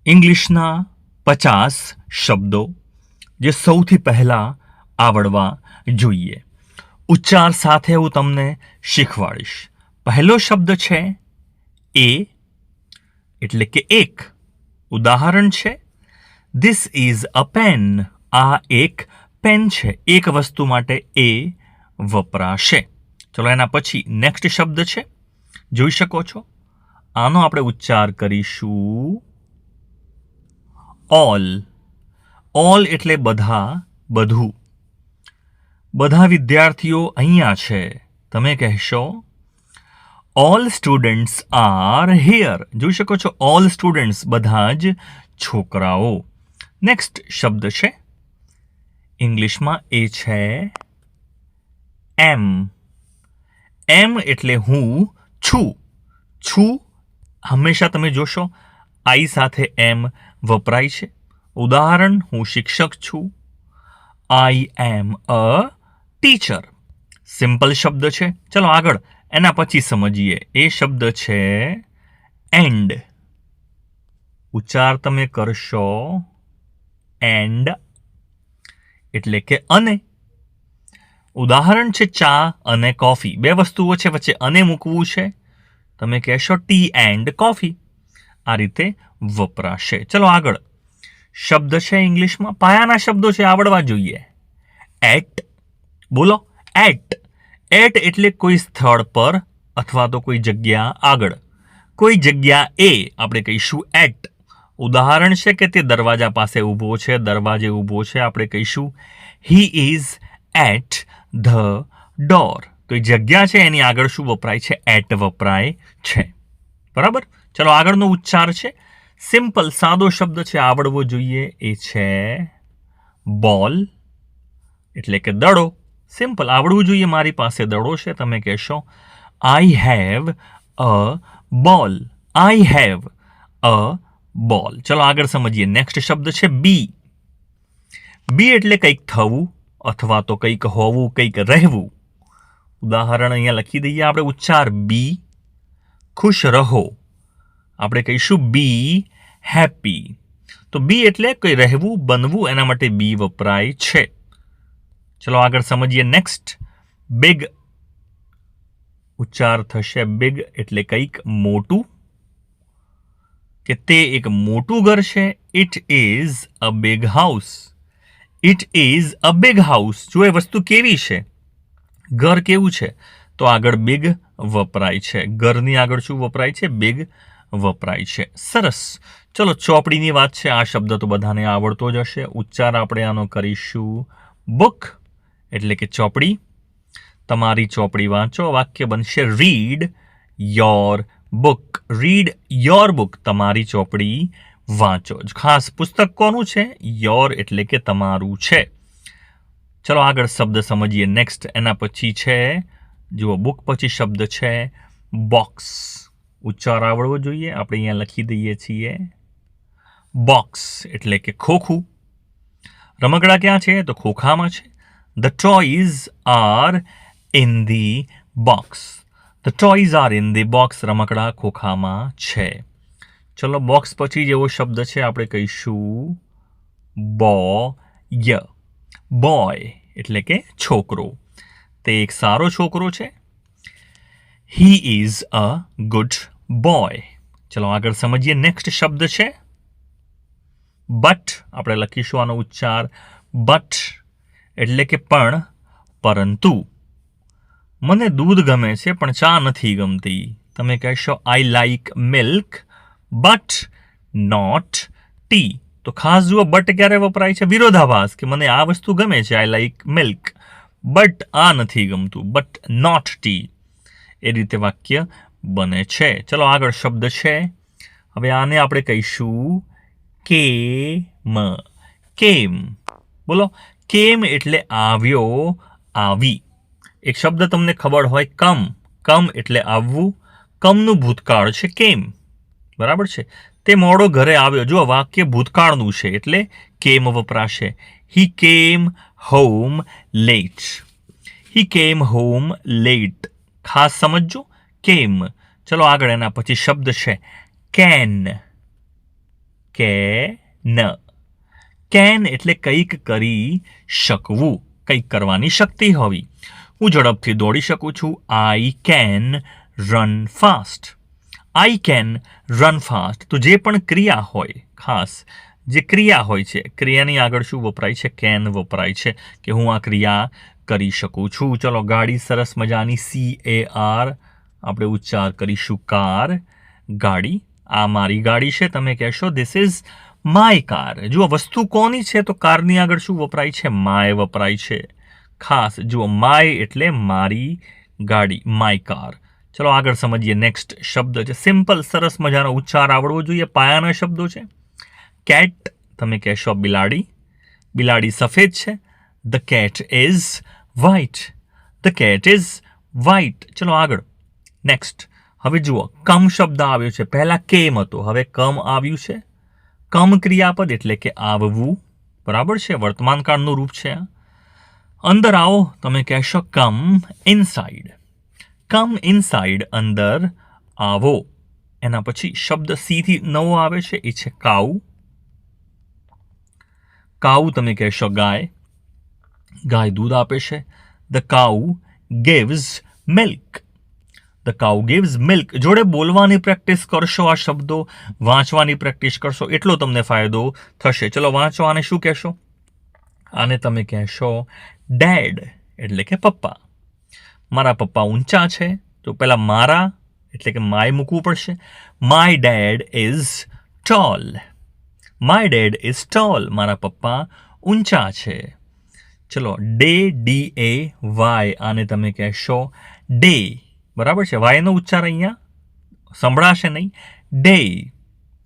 ઇંગ્લિશના 50 શબ્દો જે સૌથી પહેલાં આવડવા જોઈએ. ઉચ્ચાર સાથે હું તમને શીખવાડીશ. પહેલો શબ્દ છે એ, એટલે કે એક. ઉદાહરણ છે ધીસ ઇઝ અ પેન. આ એક પેન છે. એક વસ્તુ માટે એ વપરાશે. ચલો એના પછી નેક્સ્ટ શબ્દ છે, જોઈ શકો છો. આનો આપણે ઉચ્ચાર કરીશું ઓલ. ઓલ એટલે બધા, બધું. બધા વિદ્યાર્થીઓ અહીંયા છે. તમે કહેશો ઓલ સ્ટુડન્ટ્સ આર હિયર. જોઈ શકો છો ઓલ સ્ટુડન્ટ્સ, બધા જ છોકરાઓ. નેક્સ્ટ શબ્દ છે ઇંગ્લિશમાં એ છે એમ. એમ એટલે હું છું. છું હંમેશા તમે જોશો આઈ સાથે એમ વપરાય છે. ઉદાહરણ હું શિક્ષક છું. આઈ એમ અ ટીચર. સિમ્પલ શબ્દ છે. ચલો આગળ એના પછી સમજીએ. એ શબ્દ છે એન્ડ. ઉચ્ચાર તમે કરશો એન્ડ, એટલે કે અને. ઉદાહરણ છે ચા અને કોફી. બે વસ્તુઓ છે, વચ્ચે અને મૂકવું છે. તમે કહેશો ટી એન્ડ કોફી. આ રીતે વપરાશે. ચલો આગળ. શબ્દ છે ઇંગ્લિશમાં, પાયાના શબ્દો છે, આવડવા જોઈએ. એટ. બોલો એટ. એટ એટલે કોઈ સ્થળ પર અથવા તો કોઈ જગ્યા આગળ. કોઈ જગ્યા એ આપણે કહીશું એટ. ઉદાહરણ છે કે તે દરવાજા પાસે ઊભો છે, દરવાજે ઊભો છે, આપણે કહીશું he is at the door. તો એ જગ્યા છે એની આગળ શું વપરાય છે? એટ વપરાય છે. બરાબર. ચલો આગળનો ઉચ્ચાર છે સિમ્પલ, સાદો શબ્દ છે, આવડવો જોઈએ. એ છે બોલ, એટલે કે દડો. સિમ્પલ આવડવું જોઈએ. મારી પાસે દડો છે. તમે કહેશો આઈ હેવ અ બોલ. આઈ હેવ અ બોલ. ચલો આગળ સમજીએ. નેક્સ્ટ શબ્દ છે બી. બી એટલે કંઈક થવું અથવા તો કંઈક હોવું, કંઈક રહેવું. ઉદાહરણ અહીંયા લખી દઈએ આપણે. ઉચ્ચાર બી. ખુશ રહો. આપણે કહીશું બી હેપી. તો બી એટલે કોઈ રહેવું, બનવું, એના માટે બી વપરાય છે. ચલો આગળ સમજીએ. Next big. ઉચ્ચાર થશે બિગ, એટલે કંઈક મોટું, કે તે એક મોટું ઘર છે. It is a big house. It is a big house. જો એ વસ્તુ કેવી છે, ઘર કેવું છે, તો આગળ બિગ વપરાય છે. ઘરની આગળ શું વપરાય છે? બિગ વપરાય છે. સરસ. ચલો ચોપડીની વાત છે. આ શબ્દ તો બધાને આવડતો જ હશે. ઉચ્ચાર આપણે આનો કરીશું બુક, એટલે કે ચોપડી. તમારી ચોપડી વાંચો. વાક્ય બનશે read your book. Read your book. તમારી ચોપડી વાંચો. ખાસ પુસ્તક કોનું છે? યોર એટલે કે તમારું છે. ચલો આગળ શબ્દ સમજીએ. નેક્સ્ટ એના પછી છે, જુઓ, બુક પછી શબ્દ છે બોક્સ. ઉચ્ચાર આવડવો જોઈએ. આપણે અહીંયા લખી દઈએ છીએ બોક્સ, એટલે કે ખોખું. રમકડા ક્યાં છે? તો ખોખામાં છે. The toys are in the box. The toys are in the box. રમકડા ખોખામાં છે. ચલો બોક્સ પછી જેવો શબ્દ છે આપણે કહીશું બોય. બોય એટલે કે છોકરો. તે એક સારો છોકરો છે. He is a good boy. ચલો આગળ સમજીએ. નેક્સ્ટ શબ્દ છે બટ. આપણે લખીશું આનો ઉચ્ચાર બટ, એટલે કે પણ, પરંતુ. મને દૂધ ગમે છે પણ ચા નથી ગમતી. તમે કહેશો I like milk but not tea. તો ખાસ જુઓ, બટ ક્યારે વપરાય છે? વિરોધાભાસ, કે મને આ વસ્તુ ગમે છે, આઈ લાઈક મિલ્ક, બટ આ નથી ગમતું, બટ નોટ ટી. એ રીતે વાક્ય બને છે. ચલો આગળ શબ્દ છે, હવે આને આપણે કહીશું કેમ. કેમ. બોલો કેમ એટલે આવ્યો, આવી. એક શબ્દ તમને ખબર હોય કમ. કમ એટલે આવવું. કમનું ભૂતકાળ છે કેમ. બરાબર છે. તે મોડો ઘરે આવ્યો. જો વાક્ય ભૂતકાળનું છે એટલે કેમ વપરાશે. હી કેમ હોમ લેટ. હી કેમ હોમ લેટ. ખાસ સમજજો કેમ. ચલો આગળ એના પછી શબ્દ છે કેન. કેન. કેન એટલે કંઈક કરી શકવું, કંઈક કરવાની શક્તિ હોવી. હું ઝડપથી દોડી શકું છું. I can run fast. I can run fast. તો જે પણ ક્રિયા હોય, ખાસ જે ક્રિયા હોય છે, ક્રિયાની આગળ શું વપરાય છે? કેન વપરાય છે, કે હું આ ક્રિયા કરી શકું છું. ચલો, ગાડી સરસ મજાની CAR આપણે ઉચ્ચાર કરીશું. કાર, ગાડી. આ મારી ગાડી છે. તમે કહેશો ધીસ ઇઝ માય કાર. જુઓ, વસ્તુ કોની છે તો કારની આગળ શું વપરાય છે? માય વપરાય છે. ખાસ જુઓ, માય એટલે મારી ગાડી, માય કાર. ચલો આગળ સમજીએ. નેક્સ્ટ શબ્દ છે સિમ્પલ, સરસ મજાનો ઉચ્ચાર આવડવો જોઈએ. પાયાના શબ્દો છે. કેટ, તમે કહેશો બિલાડી. બિલાડી સફેદ છે. The cat is white. The cat is white. ચલો આગળ. નેક્સ્ટ. હવે જુઓ, કમ શબ્દ આવ્યો છે. પહેલા કેમ હતો, હવે કમ આવ્યું છે. કમ ક્રિયાપદ એટલે કે આવવું, બરાબર છે, વર્તમાન કાળનું રૂપ છે. અંદર આવો, તમે કહેશો કમ ઇનસાઇડ. કમ ઇનસાઇડ, અંદર આવો. એના પછી શબ્દ સી થી નવો આવે છે, એ છે કાઉ. કાઉ, તમે કહેશો ગાય. ગાય દૂધ આપે છે. The cow gives milk. The cow gives milk. જોડે બોલવાની પ્રેક્ટિસ કરશો, આ શબ્દો વાંચવાની પ્રેક્ટિસ કરશો, એટલો તમને ફાયદો થશે. ચલો વાંચો. આને શું કહેશો? આને તમે કહેશો ડેડ, એટલે કે પપ્પા. મારા પપ્પા ઊંચા છે, તો પહેલા મારા એટલે કે માય મૂકવું પડશે. My dad is tall. My dad is tall. મારા પપ્પા ઊંચા છે. ચલો, DAY, આને તમે કહેશો ડે. બરાબર છે. વાયનો ઉચ્ચાર અહીંયા સંભળાશે નહીં. ડે,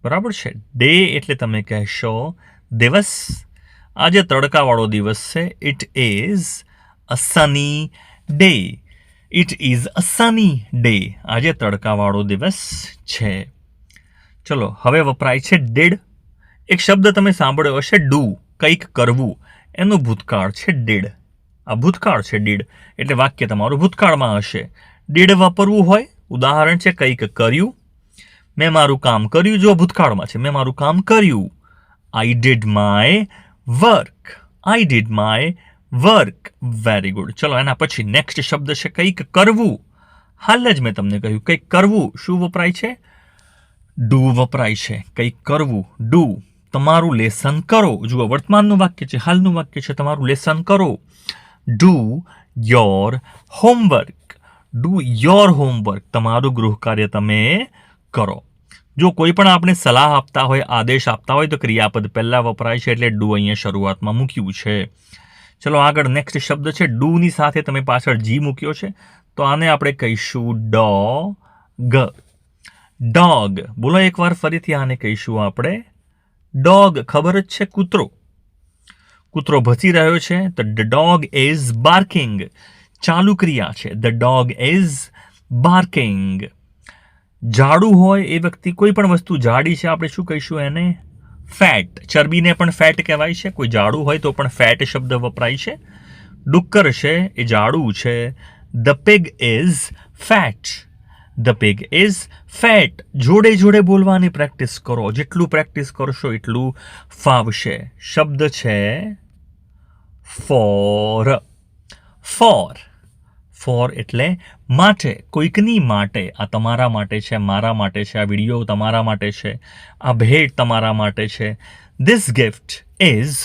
બરાબર છે. ડે એટલે તમે કહેશો દિવસ. આજે તડકાવાળો દિવસ છે. It is a Sunny day. It is a Sunny day. આજે તડકાવાળો દિવસ છે. ચલો, હવે વપરાય છે ડીડ. એક શબ્દ તમે સાંભળ્યો હશે, ડુ, કંઈક કરવું. એનું ભૂતકાળ છે ડીડ. આ ભૂતકાળ છે ડીડ, એટલે વાક્ય તમારું ભૂતકાળમાં હશે. ડીડ વાપરવું હોય, ઉદાહરણ છે કંઈક કર્યું. મેં મારું કામ કર્યું. જો ભૂતકાળમાં છે, મેં મારું કામ કર્યું. I did my work. I did my work. Very good. ચલો, એના પછી નેક્સ્ટ શબ્દ છે કંઈક કરવું. હાલ જ મેં તમને કહ્યું કંઈક કરવું. શું વપરાય છે? ડુ વપરાય છે. કંઈક કરવું, ડુ. તમારું લેસન કરો. જુઓ, વર્તમાનનું વાક્ય છે, હાલનું વાક્ય છે. તમારું લેસન કરો. Do your homework. Do your homework. તમારું ગૃહ કાર્ય તમે કરો. જો કોઈ પણ આપણે સલાહ આપતા હોય, આદેશ આપતા હોય, તો ક્રિયાપદ પહેલા વપરાય છે, એટલે ડુ અહીંયા શરૂઆતમાં મૂક્યું છે. ચલો આગળ. નેક્સ્ટ શબ્દ છે ડુની સાથે તમે પાછળ જી મૂક્યો છે, તો આને આપણે કહીશું ડોગ. ડોગ. બોલો એકવાર ફરીથી. આને કહીશું આપણે ડોગ. ખબર જ છે, કૂતરો. કૂતરો ભસી રહ્યો છે, તો ધ ડોગ ઇઝ બાર્કિંગ. ચાલુ ક્રિયા છે. The dog is barking. જાડું હોય એ વ્યક્તિ, કોઈ પણ વસ્તુ જાડી છે, આપણે શું કહીશું એને? ફેટ. ચરબીને પણ ફેટ કહેવાય છે. કોઈ જાડું હોય તો પણ ફેટ શબ્દ વપરાય છે. ડુક્કર છે, એ જાડું છે. The pig is fat. The pig is fat. જોડે જોડે બોલવાની પ્રેક્ટિસ કરો. જેટલું પ્રેક્ટિસ કરશો એટલું ફાવશે. શબ્દ છે ફોર. ફોર. ફોર એટલે માટે, કોઈકની માટે. આ તમારા માટે છે, મારા માટે છે. આ વિડીયો તમારા માટે છે. આ ભેટ તમારા માટે છે. This gift is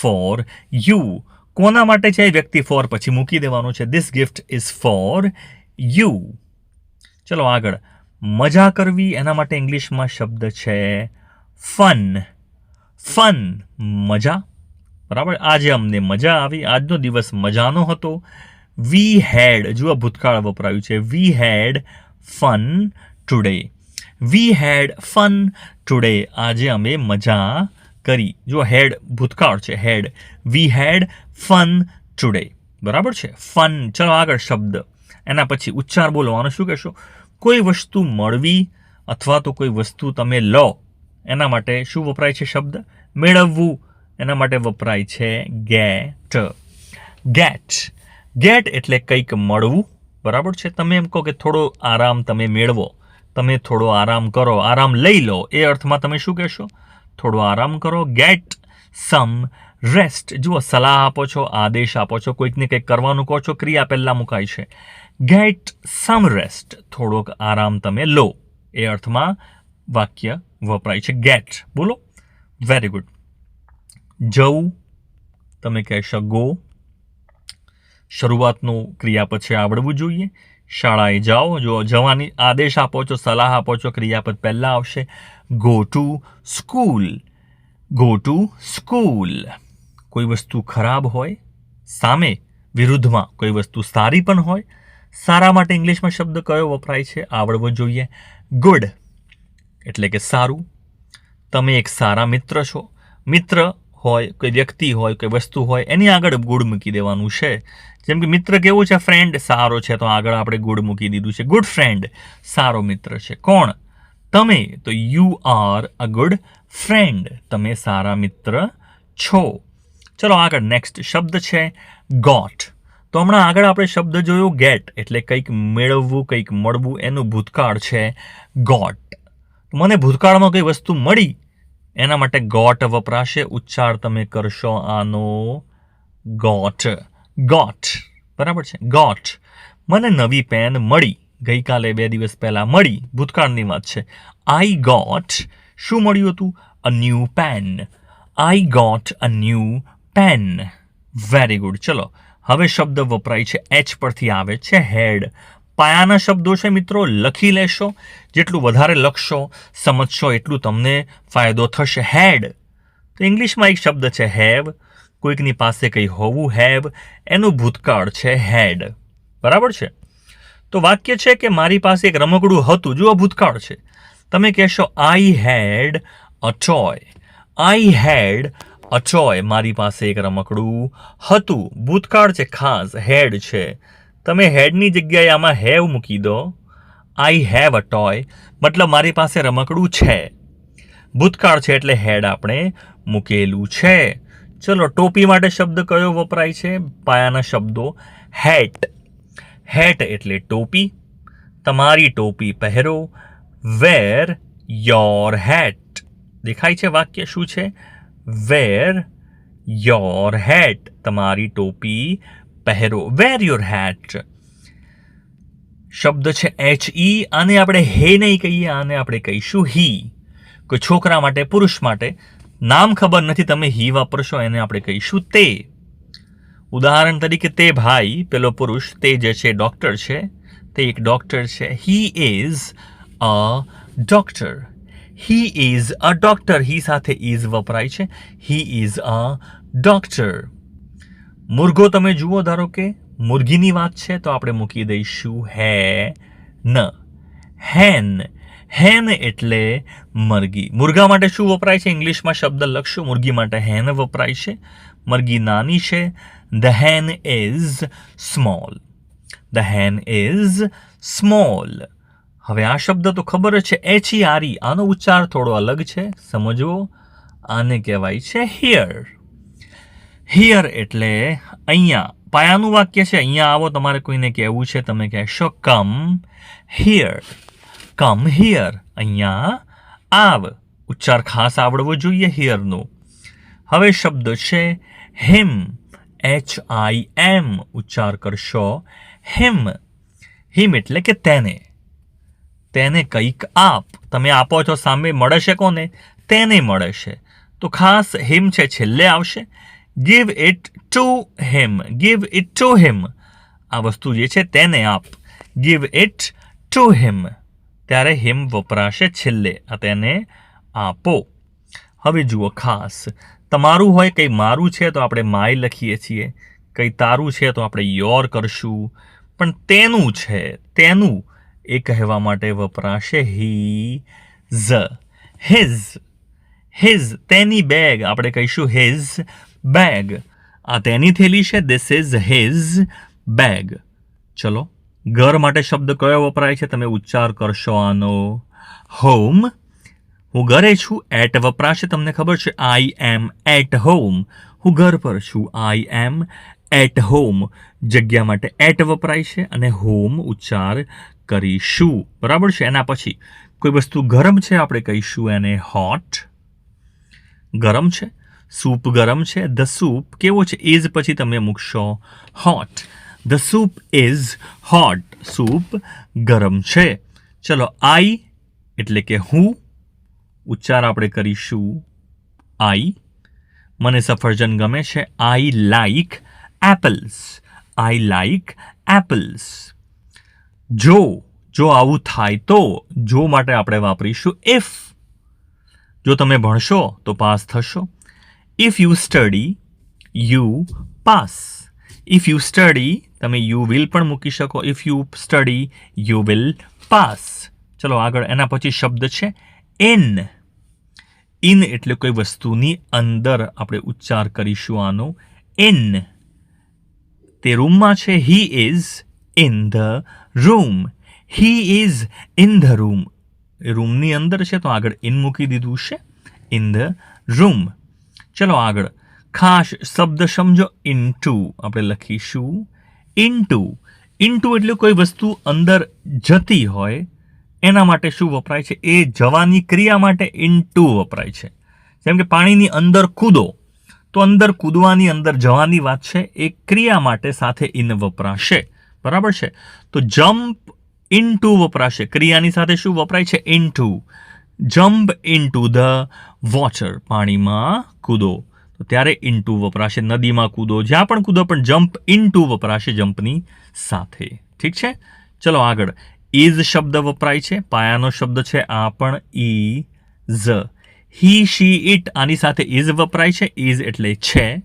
for you. કોના માટે છે? એ વ્યક્તિ ફોર પછી મૂકી દેવાનું છે. This gift is for you. ચલો આગળ. મજા કરવી, એના માટે ઇંગ્લિશમાં શબ્દ છે ફન. ફન, મજા. બરાબર. આજે અમને મજા આવી. આજનો દિવસ મજાનો હતો. વી હેડ. જુઓ, ભૂતકાળ વપરાયું છે. વી હેડ ફન ટુડે. વી હેડ ફન ટુડે. આજે અમે મજા કરી. જુઓ, હેડ ભૂતકાળ છે. હેડ. વી હેડ ફન ટુડે. બરાબર છે, ફન. ચલો આગળ શબ્દ. એના પછી ઉચ્ચાર બોલવાનો. શું કહેશો? કોઈ વસ્તુ મળવી અથવા તો કોઈ વસ્તુ તમે લો, એના માટે શું વપરાય છે શબ્દ? મેળવવું. એના માટે વપરાય છે ગેટ. ગેટ. ગેટ એટલે કંઈક મળવું. બરાબર છે. તમે એમ કહો કે થોડો આરામ તમે મેળવો, તમે થોડો આરામ કરો, આરામ લઈ લો, એ અર્થમાં તમે શું કહેશો? થોડો આરામ કરો. ગેટ સમ રેસ્ટ. જુઓ, સલાહ આપો છો, આદેશ આપો છો, કોઈકને કંઈક કરવાનું કહો છો, ક્રિયા પહેલાં મુકાય છે. ગેટ સમ રેસ્ટ. થોડોક આરામ તમે લો, એ અર્થમાં વાક્ય વપરાય છે. ગેટ બોલો. Very good. જવું, તમે કહેશો ગો. શરૂઆતનું ક્રિયાપદ છે આવડવું જોઈએ. શાળાએ જાઓ. જો જવાની આદેશ આપો છો, સલાહ આપો છો, ક્રિયાપદ પહેલાં આવશે. Go to school. Go to school. કોઈ વસ્તુ ખરાબ હોય, સામે વિરુદ્ધમાં કોઈ વસ્તુ સારી પણ હોય. સારા માટે ઇંગ્લિશમાં શબ્દ કયો વપરાય છે? આવડવો જોઈએ. ગુડ એટલે કે સારું. તમે એક સારા મિત્ર છો. મિત્ર હોય, કોઈ વ્યક્તિ હોય, કોઈ વસ્તુ હોય, એની આગળ ગુડ મૂકી દેવાનું છે. જેમ કે મિત્ર કેવું છે? ફ્રેન્ડ. સારો છે તો આગળ આપણે ગુડ મૂકી દીધું છે. ગુડ ફ્રેન્ડ, સારો મિત્ર છે. કોણ? તમે. તો you are a good friend. તમે સારા મિત્ર છો. ચલો આગળ નેક્સ્ટ શબ્દ છે ગોટ. તો હમણાં આગળ આપણે શબ્દ જોયો ગેટ એટલે કંઈક મેળવવું, કંઈક મળવું, એનું ભૂતકાળ છે ગોટ. મને ભૂતકાળમાં કઈ વસ્તુ મળી, એના માટે ગોટ વપરાશે. ઉચ્ચાર તમે કરશો આનો ગોટ. ગોટ બરાબર છે. ગોટ. મને નવી પેન મળી. ગઈકાલે 2 દિવસ પહેલાં મળી. ભૂતકાળની વાત છે. I got. શું મળ્યું હતું? A new pen. I got a new pen. Very good. ચલો હવે શબ્દ વપરાય છે એચ પરથી આવે છે હેડ. પાયાના શબ્દો છે મિત્રો, લખી લેશો. જેટલું વધારે લખશો, સમજશો, એટલું તમને ફાયદો થશે. હેડ તો ઇંગ્લિશમાં એક શબ્દ છે હેવ. કોઈકની પાસે કંઈ હોવું, હેવ, એનું ભૂતકાળ છે હેડ. બરાબર છે. તો વાક્ય છે કે મારી પાસે એક રમકડું હતું. જુઓ, ભૂતકાળ છે. તમે કહેશો આઈ હેડ a toy. I head a toy. મારી પાસે એક રમકડું હતું. ભૂતકાળ છે ખાસ, હેડ છે. તમે હેડની જગ્યાએ આમાં હેવ મૂકી દો. આઈ હેવ અ ટોય મતલબ મારી પાસે રમકડું છે. ભૂતકાળ છે એટલે હેડ આપણે મૂકેલું છે. ચલો ટોપી માટે શબ્દ કયો વપરાય છે? પાયાના શબ્દો હેટ. હેટ એટલે ટોપી. તમારી ટોપી પહેરો. વેર યોર હેટ. દેખાય છે વાક્ય શું છે? વેર યોર હેટ. તમારી ટોપી પહેરો. વેર યોર હેટ. શબ્દ છે એચ ઈ. આને આપણે હે નહીં કહીએ, આને આપણે કહીશું હી. કોઈ છોકરા માટે, પુરુષ માટે નામ ખબર નથી, તમે હી વાપરશો, એને આપણે કહીશું તે. ઉદાહરણ તરીકે તે ભાઈ, પેલો પુરુષ, તે જે છે ડોક્ટર છે. તે એક ડોક્ટર છે. He is a doctor. He is a doctor. He સાથે ઇઝ વપરાય છે. He is a doctor. મુર્ગો તમે જુઓ, ધારો કે મુર્ગીની વાત છે તો આપણે મૂકી દઈશું હે ન. હેન. હેન એટલે મરઘી. મુર્ગા માટે શું વપરાય છે? ઇંગ્લિશમાં શબ્દ લખશું. મુર્ગી માટે હેન વપરાય છે. મરઘી નાની છે. The Han is small. The Han is small. હવે આ શબ્દ તો ખબર જ છે HERE. આનો ઉચ્ચાર થોડો અલગ છે, સમજવો. આને કહેવાય છે હિયર. હિયર એટલે અહીંયા. પાયાનું વાક્ય છે અહીંયા આવો. તમારે કોઈને કહેવું છે, તમે કહેશો કમ હિયર. Come here. અહીંયા આવ. ઉચ્ચાર ખાસ આવડવો જોઈએ હિયરનો. હવે શબ્દ છે હિમ. HIM. ઉચ્ચાર કરશો હિમ. હિમ એટલે કે તેને. તેને કંઈક આપ. તમે આપો છો, સામે મળે છે કોને? તેને મળે છે. તો ખાસ હિમ છે છેલ્લે આવશે. give it to him. give it to him. આ વસ્તુ જે છે તેને આપ. give it to him. ત્યારે હિમ વપરાશે છેલ્લે. આ તેને આપો. હવે જુઓ ખાસ, તમારું હોય કંઈ મારું છે તો આપણે માય લખીએ છીએ. કંઈ તારું છે તો આપણે યોર કરશું. પણ તેનું છે, તેનું, એ કહેવા માટે વપરાશે his. his. his. તેની બેગ આપણે કહીશું his બેગ. આ તેની થેલી છે. This is his bag. ચલો ઘર માટે શબ્દ કયો વપરાય છે? તમે ઉચ્ચાર કરશો આનો હોમ. હું ઘરે છું. એટ વપરાશે. તમને ખબર છે આઈ એમ એટ હોમ. હું ઘર પર છું. આઈ એમ એટ હોમ. જગ્યા માટે એટ વપરાય છે અને હોમ ઉચ્ચાર કરીશું. બરાબર છે. એના પછી કોઈ વસ્તુ ગરમ છે, આપણે કહીશું એને હોટ. ગરમ છે, સૂપ ગરમ છે. ધ સૂપ કેવો છે? ઇઝ પછી તમે મૂકશો hot. The soup is hot. Soup ગરમ છે. ચલો, આઈ એટલે કે હું. ઉચ્ચાર આપણે કરીશું આઈ. મને સફરજન ગમે છે. I like apples. I like apples. જો આવું થાય તો જો માટે આપણે વાપરીશું ઇફ. જો તમે ભણશો તો પાસ થશો. If you study you pass. If you study તમે યુ વિલ પણ મૂકી શકો. If you study you will pass. ચલો આગળ. એના પછી શબ્દ છે ઇન. ઇન એટલે કોઈ વસ્તુની અંદર આપણે ઉચ્ચાર કરીશું આનો ઇન. તે રૂમમાં છે. He is in the room. He is in the room. રૂમની અંદર છે તો આગળ ઇન મૂકી દીધું છે. In the room. ચલો આગળ. ખાસ શબ્દ સમજો. ઇન્ટુ આપણે લખીશું ઇન્ટુ. ઇન્ટુ એટલે કોઈ વસ્તુ અંદર જતી હોય એના માટે શું વપરાય છે? એ જવાની ક્રિયા માટે ઇન્ટુ વપરાય છે. જેમ કે પાણીની અંદર કૂદો, તો અંદર કૂદવાની અંદર જવાની વાત છે. એ ક્રિયા માટે સાથે ઇન વપરાશે. બરાબર છે? તો જમ્પ ઇન્ટુ વપરાશે. ક્રિયાની સાથે શું વપરાય છે? Into. Jump into the water. પાણીમાં કૂદો તો ત્યારે ઇન્ટુ વપરાશે. નદીમાં કૂદો, જ્યાં પણ કૂદો પણ જમ્પ ઇન્ટુ વપરાશે જમ્પની સાથે. ઠીક છે? ચલો આગળ. ઇઝ શબ્દ વપરાય છે. પાયાનો શબ્દ છે આ પણ ઇઝ. હી શી ઇટ આની સાથે ઇઝ વપરાય છે. ઇઝ એટલે છે.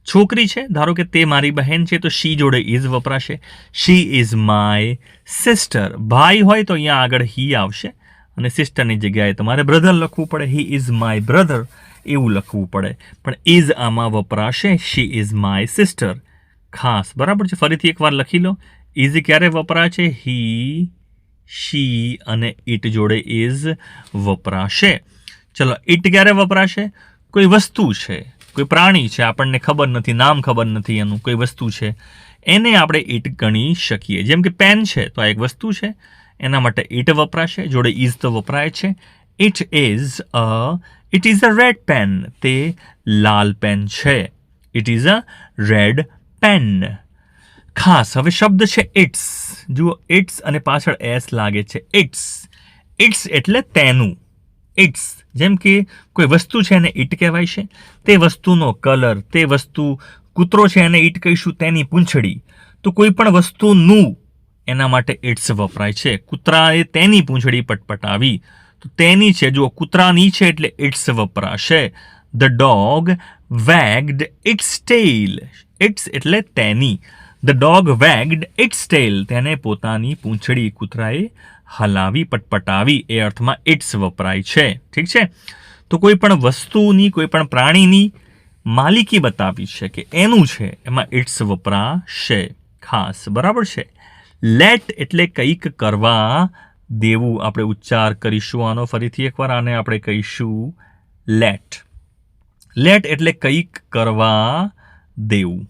છોકરી છે, ધારો કે તે મારી બહેન છે તો શી જોડે ઇઝ વપરાશે. She is my sister. ભાઈ હોય તો અહીંયા આગળ હી આવશે અને સિસ્ટરની જગ્યાએ તમારે બ્રધર લખવું પડે. હી ઇઝ માય બ્રધર એવું લખવું પડે. પણ ઇઝ આમાં વપરાશે. She is my sister. ખાસ બરાબર છે? ફરીથી એકવાર લખી લો. ઇઝ ક્યારે વપરાય છે? હી શી અને ઇટ જોડે ઇઝ વપરાશે. ચલો, ઇટ ક્યારે વપરાશે? કોઈ વસ્તુ છે, કોઈ પ્રાણી છે, આપણને ખબર નથી, નામ ખબર નથી એનું, કોઈ વસ્તુ છે, એને આપણે ઇટ ગણી શકીએ. જેમ કે પેન છે તો આ એક વસ્તુ છે, એના માટે ઇટ વપરાશે. જોડે ઇઝ તો વપરાય છે. It is a red pen. તે લાલ પેન છે. It is a red pen. ખાસ હવે શબ્દ છે ઇટ્સ. જુઓ, ઇટ્સ અને પાછળ એસ લાગે છે. ઇટ્સ. ઇટ્સ એટલે તેનું. ઇટ્સ. જેમ કે કોઈ વસ્તુ છે એને ઇટ કહેવાય છે. તે વસ્તુનો કલર, તે વસ્તુ, કૂતરો છે એને ઇટ કહીશું તેની પૂંછડી. તો કોઈ પણ વસ્તુનું એના માટે ઇટ્સ વપરાય છે. કૂતરાએ તેની પૂંછડી પટપટાવી તો તેની છે. જો કૂતરાની છે એટલે ઇટ્સ વપરાશે. The dog wagged its tail. Its એટલે તેની. The dog wagged its tail. તેને પોતાની પૂંછડી કૂતરાએ હલાવી, પટપટાવી, એ અર્થમાં ઇટ્સ વપરાય છે. ઠીક છે? તો કોઈ પણ વસ્તુની, કોઈ પણ પ્રાણીની માલિકી બતાવી છે કે એનું છે, એમાં ઇટ્સ વપરાશે. ખાસ બરાબર છે? લેટ એટલે કંઈક કરવા દેવું. આપણે ઉચ્ચાર કરીશું આનો ફરીથી એકવાર. આને આપણે કહીશું લેટ. લેટ એટલે કંઈક કરવા દેવું.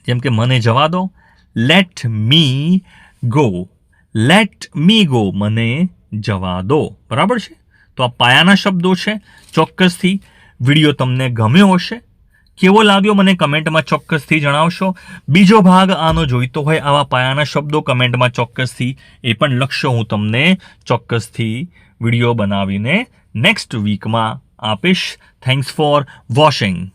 જેમ કે મને જવા દો. Let me go. Let me go. મને જવા દો. બરાબર છે? તો આ પાયાના શબ્દો છે. ચોક્કસથી વિડીયો તમને ગમ્યો હશે. કેવો લાગ્યો મને કમેન્ટમાં ચોક્કસથી જણાવશો. બીજો ભાગ આનો જોઈતો હોય આવા પાયાના શબ્દો કમેન્ટમાં ચોક્કસથી એ પણ લખશો. હું તમને ચોક્કસથી વિડીયો બનાવીને નેક્સ્ટ વીકમાં આપીશ. Thanks for watching.